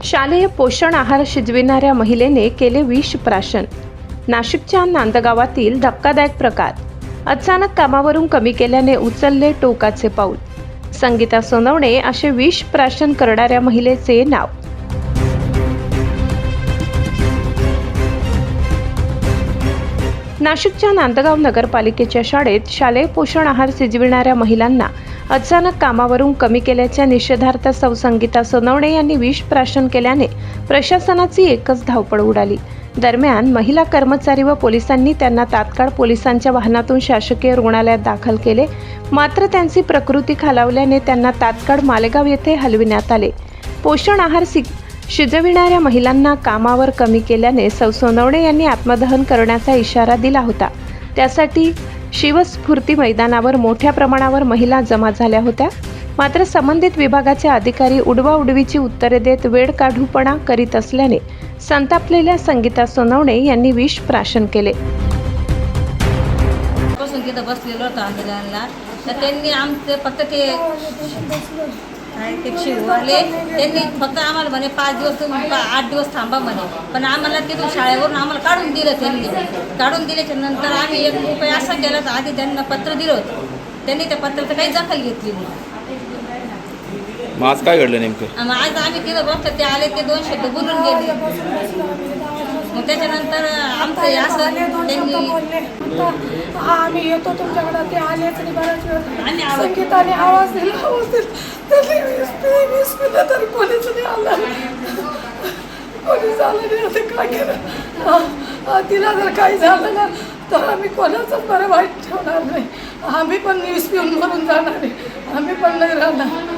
शालेय पोषण आहार शिजविणाऱ्या महिलेने केले विष प्राशन. नाशिकच्या नांदगावातील धक्कादायक प्रकार. अचानक कामावरून कमी केल्याने उचलले टोकाचे पाऊल. संगीता सोनवणे असे विष प्राशन करणाऱ्या महिलेचे नाव. नाशिकच्या नांदगाव नगरपालिकेच्या शाळेत शालेय पोषण आहार शिजविणाऱ्या महिलांना अचानक कामावरून कमी केल्याच्या निषेधार्थ सौ संगीता सोनवणे यांनी विष प्राशन केल्याने प्रशासनाची एकच धावपळ उडाली. दरम्यान महिला कर्मचारी व पोलिसांनी त्यांना तात्काळ पोलिसांच्या वाहनातून शासकीय रुग्णालयात दाखल केले. मात्र त्यांची प्रकृती खालावल्याने त्यांना तात्काळ मालेगाव येथे हलविण्यात आले. पोषण आहार शिजविणाऱ्या महिलांना कामावर कमी केल्याने सौ सोनवणे यांनी आत्मदहन करण्याचा इशारा दिला होता. त्यासाठी शिवस्फूर्ती मैदानावर मोठ्या प्रमाणावर महिला जमा झाल्या होत्या. मात्र संबंधित विभागाचे अधिकारी उडवाउडवीची उत्तरे देत वेळकाढूपणा करीत असल्याने संतापलेल्या संगीता सोनवणे यांनी विष प्राशन केले. बसलेलो होतो आंदोलनाला, तर त्यांनी आमचे फक्त ते शिववाले त्यांनी फक्त आम्हाला म्हणे 5 दिवस 8 दिवस थांबा म्हणे. पण आम्हाला तिथून शाळेवरून आम्हाला काढून दिलं. त्यांनी काढून दिल्याच्या नंतर आम्ही 1 रुपये असा केला तर आधी त्यांना पत्र दिलं होतं. त्यांनी त्या पत्राचं काही दखल घेतली नाही. मग आज काय घडलं नेमकं? आज आम्ही तिथं बघतो ते आले, ते 2 शब्द बोलून गेले. मग त्याच्यानंतर आमचं असं त्यांनी आम्ही येतो तुमच्याकडे, ते आलेच नाही. बऱ्याच वेळ संगीताने आवाज दिला त्यांनी 20 मिनिटं तरी कोणीच नाही आलं. कोणीच आलं नाही. आता काय केलं? तिला जर काही झालं ना तर आम्ही कोणाचंच बरं वाईट ठेवणार नाही. आम्ही पण न्यूज पिऊन मरून जाणार आहे. आम्ही पण नाही राहणार.